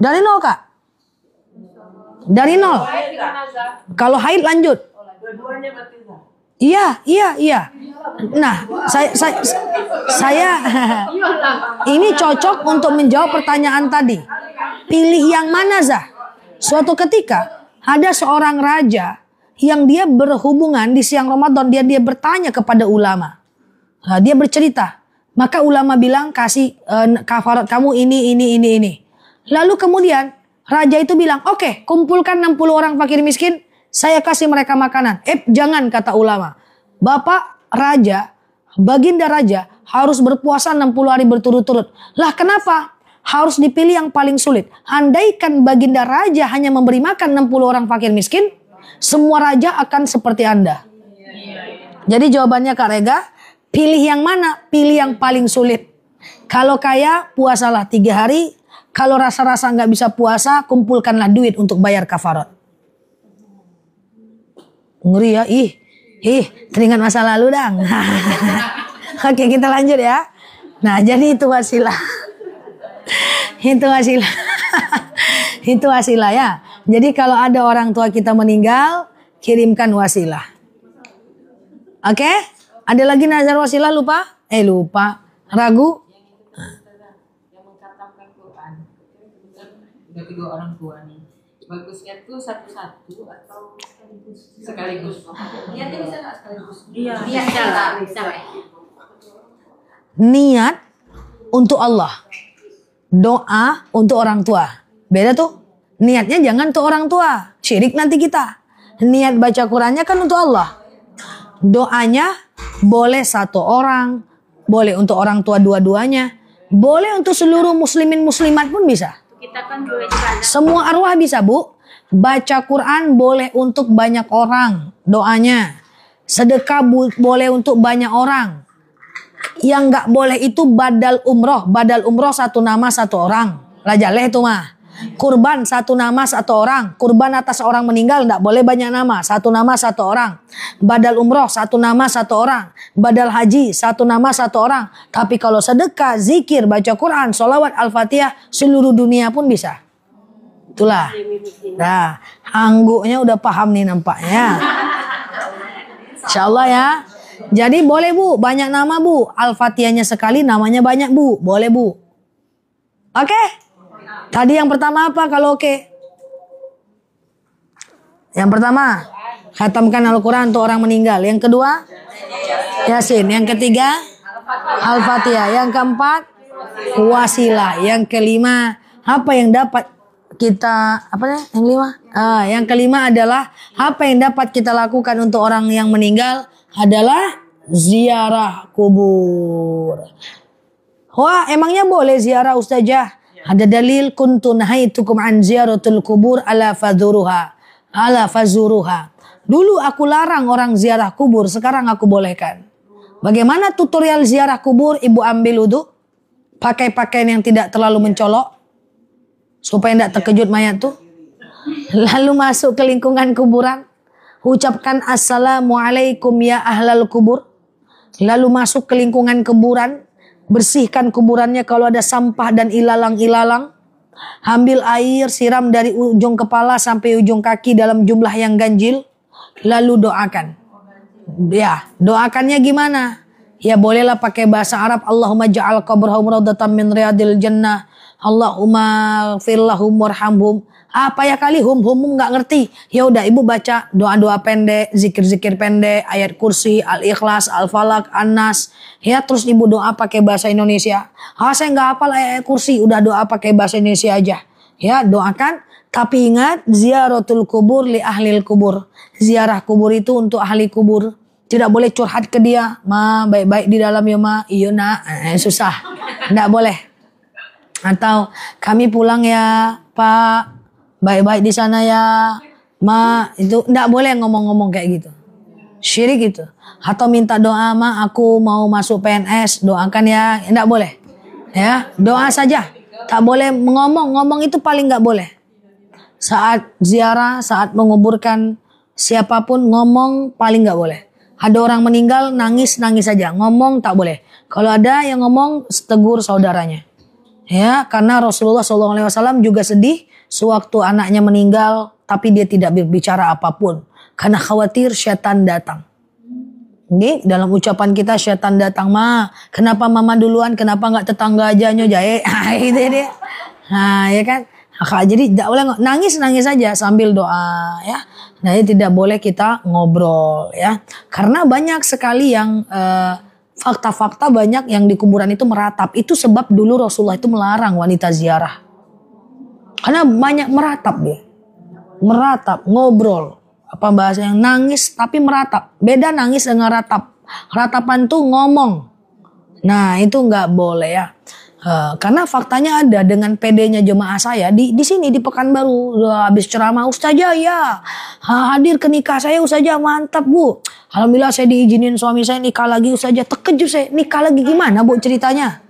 Dari 0 Kak? Dari 0. Kalau haid lanjut. Dua-duanya berarti Zah. Iya. Nah, saya ini cocok untuk menjawab pertanyaan tadi. Pilih yang mana, Zah? Suatu ketika ada seorang raja yang dia berhubungan di siang Ramadan, dia bertanya kepada ulama. Nah, dia bercerita. Maka ulama bilang kasih kafarat kamu ini. Lalu kemudian raja itu bilang, oke, kumpulkan 60 orang fakir miskin, saya kasih mereka makanan. Jangan, kata ulama. Bapak raja, baginda raja harus berpuasa 60 hari berturut-turut. Lah kenapa? Harus dipilih yang paling sulit. Andaikan baginda raja hanya memberi makan 60 orang fakir miskin, semua raja akan seperti Anda. Jadi jawabannya Kak Rega, pilih yang mana? Pilih yang paling sulit. Kalau kaya, puasalah 3 hari. Kalau rasa-rasa nggak bisa puasa, kumpulkanlah duit untuk bayar kafarat. Ngeri ya, teringat masa lalu dang. Oke, kita lanjut ya. Nah, jadi itu wasilah. Itu wasilah ya. Jadi kalau ada orang tua kita meninggal, kirimkan wasilah. Oke? Ada lagi nazar wasilah lupa? Lupa. Ragu? Yang mengkhatamkan Quran. Udah 3 orang tua nih. Bagusnya tuh satu-satu atau sekaligus? Niatnya bisa nggak sekaligus? Iya. Bisa. Niat untuk Allah. Doa untuk orang tua. Beda tuh. Niatnya jangan untuk orang tua. Syirik nanti kita. Niat baca Qurannya kan untuk Allah. Doanya boleh 1 orang. Boleh untuk orang tua dua-duanya. Boleh untuk seluruh muslimin muslimat pun bisa. Kita kan boleh juga. Semua arwah bisa, Bu. Baca Quran boleh untuk banyak orang doanya. Sedekah boleh untuk banyak orang. Yang nggak boleh itu badal umroh. Badal umroh 1 nama 1 orang. Lajaleh itu mah. Kurban 1 nama 1 orang. Kurban atas orang meninggal nggak boleh banyak nama. 1 nama 1 orang. Badal umroh 1 nama 1 orang. Badal haji 1 nama 1 orang. Tapi kalau sedekah, zikir, baca Quran, sholawat, al-fatihah, seluruh dunia pun bisa. Itulah. Nah, angguknya udah paham nih nampaknya. Insyaallah ya. Jadi boleh Bu, banyak nama Bu. Al-Fatihahnya sekali, namanya banyak Bu. Boleh Bu. Oke? Tadi yang pertama apa kalau oke? Yang pertama, khatamkan Al-Quran untuk orang meninggal. Yang kedua, Yasin. Yang ketiga, Al-Fatihah. Yang keempat, wasilah. Yang kelima, apa yang dapat kita, yang kelima adalah apa yang dapat kita lakukan untuk orang yang meninggal adalah ziarah kubur. Wah, emangnya boleh ziarah Ustazah? Ada dalil kuntu nahaitukum an ziaratul kubur ala fazuruha. Dulu aku larang orang ziarah kubur, sekarang aku bolehkan. Bagaimana tutorial ziarah kubur? Ibu ambil wudu, pakai pakaian yang tidak terlalu mencolok supaya tidak terkejut mayat tuh. Lalu masuk ke lingkungan kuburan, ucapkan assalamualaikum ya ahlal kubur. Lalu masuk ke lingkungan kuburan, bersihkan kuburannya kalau ada sampah dan ilalang-ilalang. Ambil air, siram dari ujung kepala sampai ujung kaki dalam jumlah yang ganjil. Lalu doakan. Ya, doakannya gimana? Ya bolehlah pakai bahasa Arab. Allahumma ja'al qabrahum raudatan min riyadil jannah. Allahumma firlahum warhamhum. Apa ya kali hum nggak ngerti. Ya udah ibu baca doa-doa pendek, zikir-zikir pendek, ayat kursi, al-ikhlas, al-falak, an-nas. Ya terus ibu doa pakai bahasa Indonesia. Saya nggak hafal ayat kursi, udah doa pakai bahasa Indonesia aja. Ya doakan. Tapi ingat ziaratul kubur li ahlil kubur. Ziarah kubur itu untuk ahli kubur. Tidak boleh curhat ke dia. Ma baik-baik di dalam ya ma. Iya nak. Susah. Nggak boleh. Atau kami pulang ya Pak. Baik-baik di sana ya, Ma. Itu enggak boleh ngomong-ngomong kayak gitu. Syirik itu. Atau minta doa, "Ma, aku mau masuk PNS, doakan ya." Enggak boleh. Ya, doa saja. Tak boleh ngomong itu paling enggak boleh. Saat ziarah, saat menguburkan siapapun ngomong paling enggak boleh. Ada orang meninggal nangis saja, ngomong tak boleh. Kalau ada yang ngomong tegur saudaranya. Ya, karena Rasulullah SAW juga sedih sewaktu anaknya meninggal, tapi dia tidak berbicara apapun karena khawatir syaitan datang. Ini dalam ucapan kita, syaitan datang, "Ma, kenapa mama duluan, kenapa nggak tetangga aja nyojae?" Itu dia. Nah, ya kan? Jadi tidak boleh nangis saja sambil doa, ya. Nah, ini tidak boleh kita ngobrol, ya. Karena banyak sekali yang fakta-fakta banyak yang di kuburan itu meratap. Itu sebab dulu Rasulullah itu melarang wanita ziarah. Karena banyak meratap dia. Meratap, ngobrol. Apa bahasa yang nangis tapi meratap. Beda nangis dengan ratap. Ratapan tuh ngomong. Nah, itu nggak boleh ya. Karena faktanya ada dengan PD-nya jemaah saya di sini di Pekanbaru, habis ceramah, "Ustazah ya, hadir ke nikah saya Ustazah, mantap Bu. Alhamdulillah saya diizinin suami saya nikah lagi Ustazah." Terkejut saya, "Nikah lagi gimana Bu ceritanya?"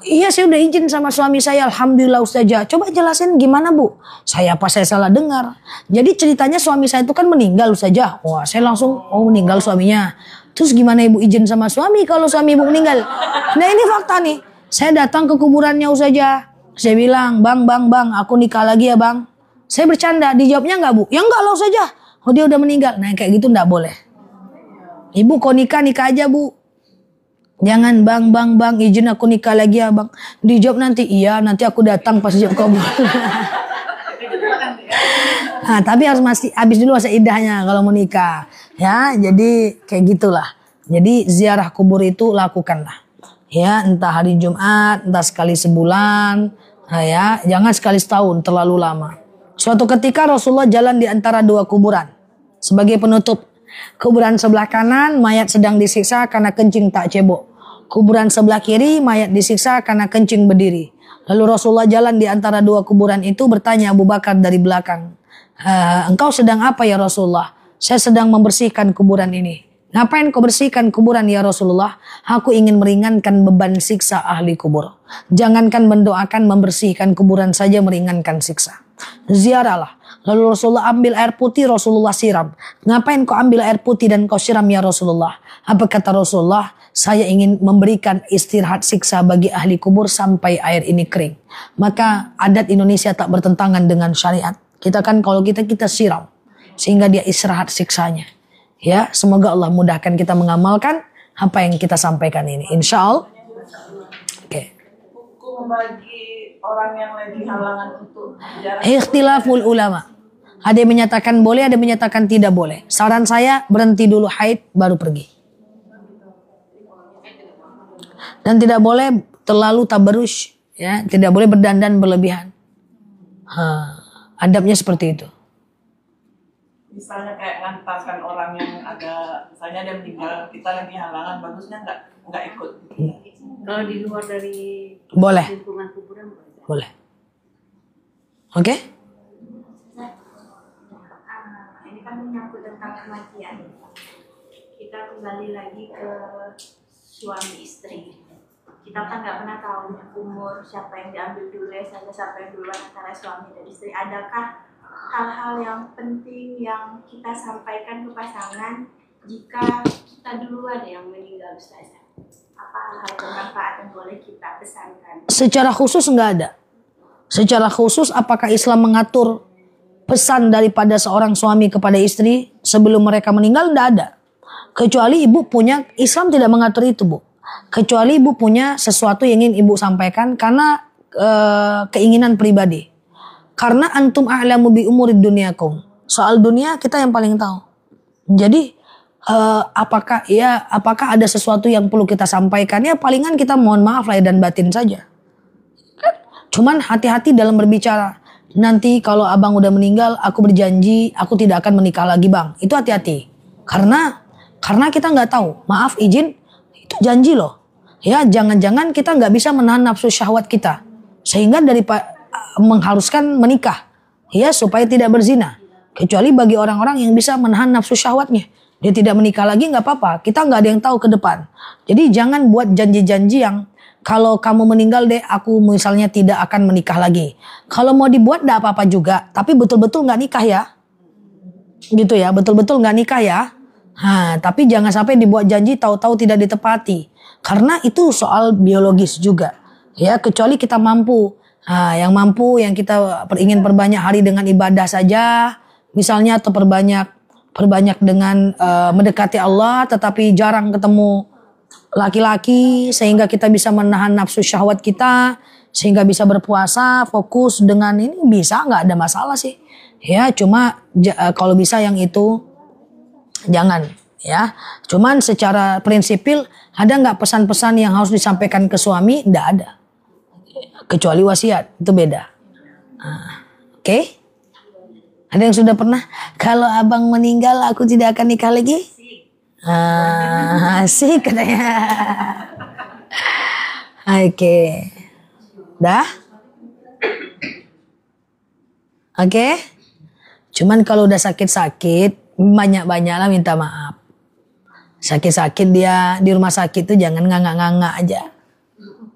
"Iya, saya udah izin sama suami saya, Alhamdulillah Ustazah." "Coba jelasin gimana Bu?" Saya salah dengar. Jadi ceritanya suami saya itu kan meninggal Ustazah. Wah, saya langsung, meninggal suaminya. Terus gimana Ibu izin sama suami kalau suami Ibu meninggal? Nah, ini fakta nih. Saya datang ke kuburannya Ustazah. Saya bilang, bang, aku nikah lagi ya Bang." Saya bercanda, dijawabnya enggak Bu? "Ya enggak lah Ustazah. Oh, dia udah meninggal." Nah, kayak gitu enggak boleh. "Ibu kok nikah aja Bu." "Jangan bang, izin aku nikah lagi ya Bang." Dijawab nanti, "Iya, nanti aku datang pas jawab kubur." Nah, tapi harus habis dulu masa idahnya kalau mau nikah. Ya, jadi kayak gitulah. Jadi ziarah kubur itu lakukanlah. Ya, entah hari Jumat, entah sekali sebulan. Nah, ya, jangan sekali setahun, terlalu lama. Suatu ketika Rasulullah jalan di antara dua kuburan. Sebagai penutup, kuburan sebelah kanan mayat sedang disiksa karena kencing tak cebok. Kuburan sebelah kiri mayat disiksa karena kencing berdiri. Lalu Rasulullah jalan di antara dua kuburan itu, bertanya Abu Bakar dari belakang, "Engkau sedang apa ya Rasulullah?" "Saya sedang membersihkan kuburan ini." "Ngapain kau bersihkan kuburan ya Rasulullah?" "Aku ingin meringankan beban siksa ahli kubur." Jangankan mendoakan, membersihkan kuburan saja meringankan siksa. Ziarahlah. Lalu Rasulullah ambil air putih, Rasulullah siram. "Ngapain kau ambil air putih dan kau siram ya Rasulullah?" Apa kata Rasulullah? "Saya ingin memberikan istirahat siksa bagi ahli kubur sampai air ini kering." Maka adat Indonesia tak bertentangan dengan syariat. Kita kan kalau kita siram sehingga dia istirahat siksanya. Ya, semoga Allah mudahkan kita mengamalkan apa yang kita sampaikan ini. Insya Allah. Oke. Hukum bagi orang yang lagi halangan untuk jarak. Ikhtilaful ulama. Ada yang menyatakan boleh, ada yang menyatakan tidak boleh. Saran saya berhenti dulu haid baru pergi. Dan tidak boleh terlalu tabarruj, ya, tidak boleh berdandan berlebihan. Adabnya seperti itu. Misalnya kayak ngantarkan orang yang misalnya ada meninggal, kita lagi halangan, bagusnya nggak ikut. Kalau di luar dari Boleh. lingkungan kuburan boleh. Boleh. Oke? Ini kan menyangkut tentang kematian. Kita kembali lagi ke suami istri. Kita kan nggak pernah tahu umur siapa yang diambil dulu, siapa yang duluan antara suami dan istri. Adakah hal-hal yang penting yang kita sampaikan ke pasangan jika kita duluan yang meninggal Ustazah? Apa hal-hal bermanfaat yang boleh kita pesankan? Secara khusus enggak ada. Secara khusus apakah Islam mengatur pesan daripada seorang suami kepada istri sebelum mereka meninggal? Enggak ada. Kecuali ibu punya, Islam tidak mengatur itu Bu. Kecuali ibu punya sesuatu yang ingin ibu sampaikan karena keinginan pribadi. Karena antum a'lamu bi umurid dunyakum. Soal dunia kita yang paling tahu. Jadi apakah ada sesuatu yang perlu kita sampaikan? Ya palingan kita mohon maaf lahir dan batin saja. Cuman hati-hati dalam berbicara. Nanti kalau abang udah meninggal, aku berjanji aku tidak akan menikah lagi bang. Itu hati-hati. Karena kita nggak tahu. Maaf izin, itu janji loh. Ya jangan-jangan kita nggak bisa menahan nafsu syahwat kita. Sehingga mengharuskan menikah, ya supaya tidak berzina. Kecuali bagi orang-orang yang bisa menahan nafsu syahwatnya, dia tidak menikah lagi nggak apa-apa. Kita nggak ada yang tahu ke depan. Jadi jangan buat janji-janji yang kalau kamu meninggal deh, aku misalnya tidak akan menikah lagi. Kalau mau dibuat nggak apa-apa juga, tapi betul-betul nggak nikah ya, gitu ya, betul-betul nggak nikah ya. Tapi jangan sampai dibuat janji tahu-tahu tidak ditepati, karena itu soal biologis juga, ya. Kecuali kita mampu. Yang mampu, yang kita ingin perbanyak hari dengan ibadah saja, misalnya, atau perbanyak dengan mendekati Allah, tetapi jarang ketemu laki-laki, sehingga kita bisa menahan nafsu syahwat kita, sehingga bisa berpuasa, fokus dengan ini, bisa, nggak ada masalah sih. Ya, cuma kalau bisa yang itu jangan, ya. Cuman secara prinsipil, ada nggak pesan-pesan yang harus disampaikan ke suami? Nggak ada. Kecuali wasiat, itu beda. Oke? Ada yang sudah pernah? Kalau abang meninggal aku tidak akan nikah lagi? Asik katanya. Oke. Dah? Oke? Cuman kalau udah sakit-sakit, banyak-banyaklah minta maaf. Sakit-sakit dia di rumah sakit tuh jangan nganga-nganga aja.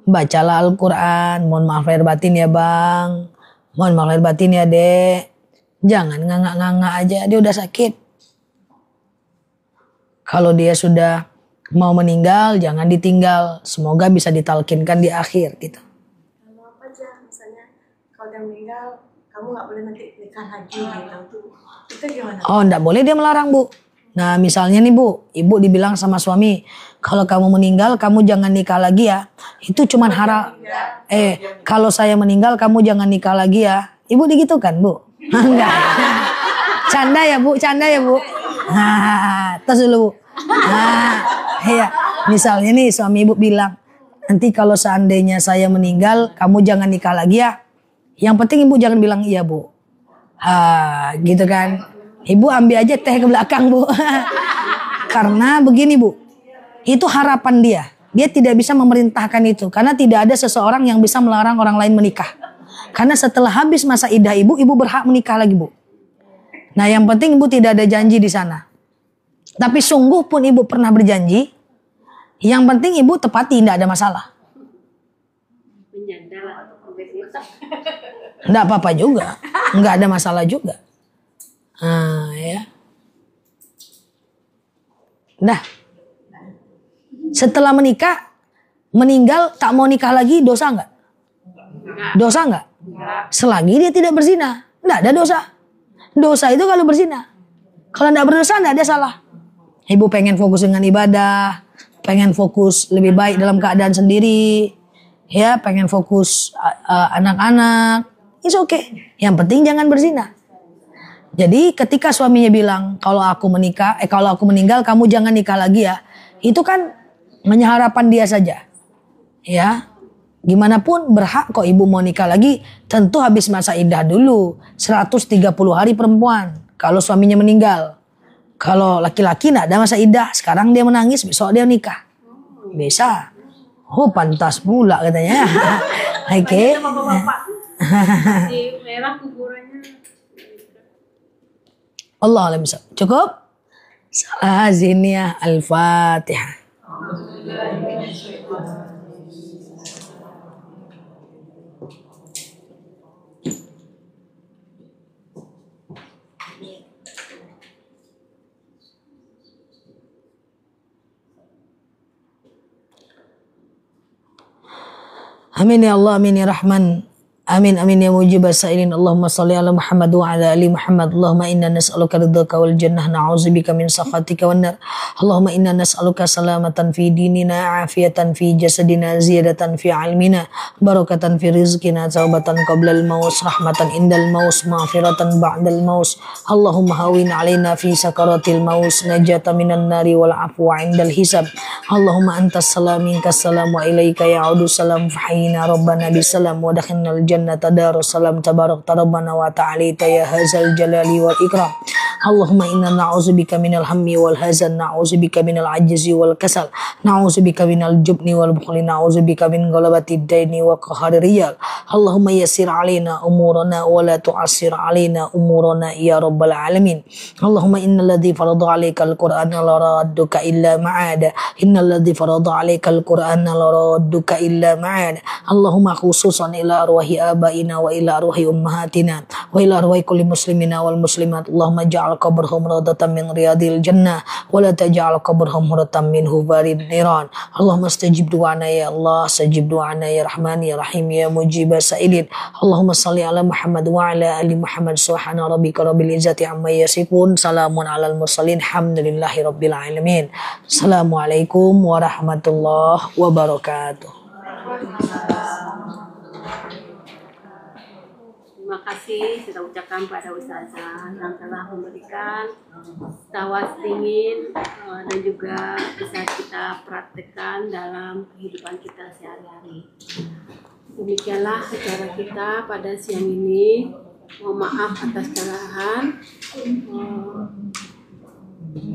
Bacalah Al-Quran, mohon maaf lahir batin ya bang, mohon maaf lahir batin ya dek. Jangan nganga-nganga aja, dia udah sakit. Kalau dia sudah mau meninggal, jangan ditinggal. Semoga bisa ditalkinkan di akhir gitu. Kalau apa aja, misalnya kalau dia meninggal, kamu nggak boleh nanti nikah lagi gitu. Itu gimana? Oh, enggak boleh dia melarang, Bu. Nah, misalnya nih Bu, ibu dibilang sama suami, kalau kamu meninggal kamu jangan nikah lagi ya. Itu cuman kalau saya meninggal kamu jangan nikah lagi ya. Ibu begitu kan, Bu? Enggak. Canda ya, Bu, canda ya, Bu. Tos dulu, Bu. Iya. Misalnya nih suami ibu bilang, nanti kalau seandainya saya meninggal kamu jangan nikah lagi ya. Yang penting ibu jangan bilang iya, Bu. Gitu kan. Ibu ambil aja teh ke belakang, Bu. Karena begini, Bu. Itu harapan dia. Dia tidak bisa memerintahkan itu. Karena tidak ada seseorang yang bisa melarang orang lain menikah. Karena setelah habis masa iddah ibu berhak menikah lagi, Bu. Nah, yang penting ibu tidak ada janji di sana. Tapi sungguh pun ibu pernah berjanji, yang penting ibu tepati, tidak ada masalah. Tidak apa-apa juga. Nggak ada masalah juga. Ya. Nah, setelah meninggal tak mau nikah lagi, dosa nggak? Dosa nggak? Selagi dia tidak berzina, nggak ada dosa. Dosa itu kalau berzina. Kalau nggak berdosa nggak ada salah. Ibu pengen fokus dengan ibadah, pengen fokus lebih baik dalam keadaan sendiri, ya, pengen fokus anak-anak, it's okay. Yang penting jangan berzina. Jadi ketika suaminya bilang kalau aku meninggal kamu jangan nikah lagi ya, itu kan hanya harapan dia saja, ya. Gimana pun berhak kok ibu mau nikah lagi, tentu habis masa iddah dulu 130 hari perempuan kalau suaminya meninggal. Kalau laki-laki nggak ada masa iddah, sekarang dia menangis, besok dia nikah, bisa. Oh, pantas pula katanya. Oke. Merah kuburannya. Allah alam bisa. Cukup? Salah ziniyah Al-Fatihah. Amin ya Allah, amin ya Rahman. Amin amin ya mujib as-sa'ilin. Allahumma salli ala Muhammad wa ala ali Muhammad. Allahumma inna nas'aluka ridhaka wal jannah, na'udzubika min sakhatika wan nar. Allahumma inna nas'aluka salamatan fi dinina, afiatan fi jasadina, ziyadatan fi ilmina, barakatan fi rizqina, taubatan qabla al-maut, rahmatan indal maut, maghfiratan ba'dal maut. Allahumma hawin alaina fi sakaratil maut, najata minan nari wal afwa indal hisab. Allahumma antas salam minkas salam wa ilaika ya'udu salam, fahyina rabbana bisalam wa dakhinal jannata darussalam, tabarak rabbana wa ta'ala ya hazal jalali wal ikram. Allahumma inna na'udzubika minal hammi wal hazan, na'udzubika minal ajzi wal kasal, na'udzubika minal jubni wal bukhli, na'udzubika min ghalabati daini wa qahari riyal. Allahumma yassir alaina umurana wa la tu'assir alaina umurana ya rabbal alamin. Allahumma innal ladzi farada 'alaikal qur'ana la radduka illa ma'ada, innal ladzi farada 'alaikal qur'ana la radduka illa ma'ada. Allahumma khususan ila arwahi abaina wa ila arwahi ummahatina wa ila arwahi kulli muslimina wal muslimat. Allahumma ja'al qabrahum rawdatan min riyadil jannah wa la taj'al qabrahum huratan min hubarin niran. Allahumma istajib du'ana ya Allah, istajib du'ana ya Rahman ya Rahim ya mujib sa'ilin. Allahumma salli ala Muhammad wa ala ali Muhammad. Subhana rabbika rabbil izzati amma yasifun, salamun alal mursalin, alhamdulillahi rabbil alamin. Assalamualaikum warahmatullahi wabarakatuh. Terima kasih kita ucapkan pada Ustazah yang telah memberikan tawas dingin dan juga bisa kita praktekkan dalam kehidupan kita sehari-hari. Demikianlah acara kita pada siang ini. Mohon maaf atas kesalahan.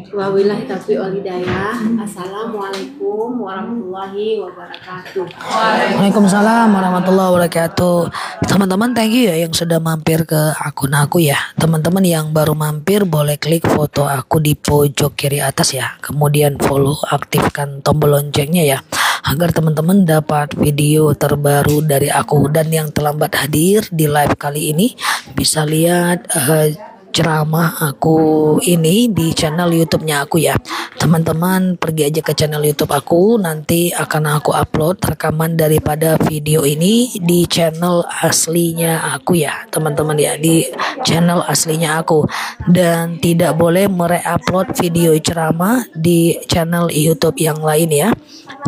Wabillahi taufiq wal hidayah. Assalamualaikum warahmatullahi wabarakatuh. Waalaikumsalam warahmatullahi wabarakatuh. Teman-teman, thank you ya yang sudah mampir ke akun aku ya. Teman-teman yang baru mampir boleh klik foto aku di pojok kiri atas ya. Kemudian follow, aktifkan tombol loncengnya ya, agar teman-teman dapat video terbaru dari aku. Dan yang terlambat hadir di live kali ini bisa lihat ceramah aku ini di channel YouTube-nya aku ya. Teman-teman pergi aja ke channel YouTube aku, nanti akan aku upload rekaman daripada video ini di channel aslinya aku ya, teman-teman ya, di channel aslinya aku. Dan tidak boleh mereupload video ceramah di channel YouTube yang lain ya.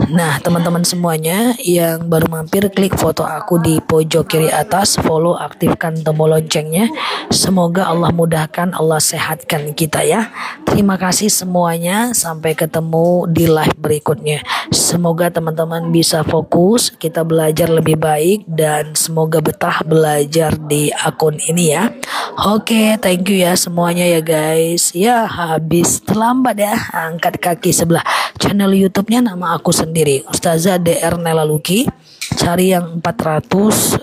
Nah, teman-teman semuanya yang baru mampir, klik foto aku di pojok kiri atas, follow, aktifkan tombol loncengnya. Semoga Allah mudahkan, Allah sehatkan kita ya. Terima kasih semuanya, sampai ketemu di live berikutnya. Semoga teman-teman bisa fokus, kita belajar lebih baik, dan semoga betah belajar di akun ini ya. Oke, thank you ya semuanya ya guys. Ya, habis terlambat ya, angkat kaki sebelah. Channel YouTube-nya nama aku sendiri, Ustazah DR Nela Luki. Cari yang 400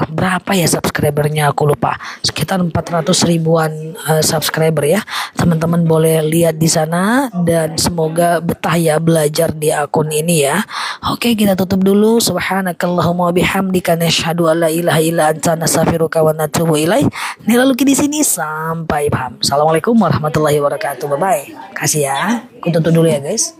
berapa ya subscribernya, aku lupa, sekitar 400 ribuan subscriber ya. Teman-teman boleh lihat di sana, dan semoga betah ya belajar di akun ini ya. Oke, kita tutup dulu. Subhanakallahumma bihamdika nasyhadu an la ilaha illa anta nastaghfiruka wa natubu ilaih. Nela Luki di sini, sampai paham. Assalamualaikum warahmatullahi wabarakatuh. Bye bye. Kasih ya. Aku tutup dulu ya guys.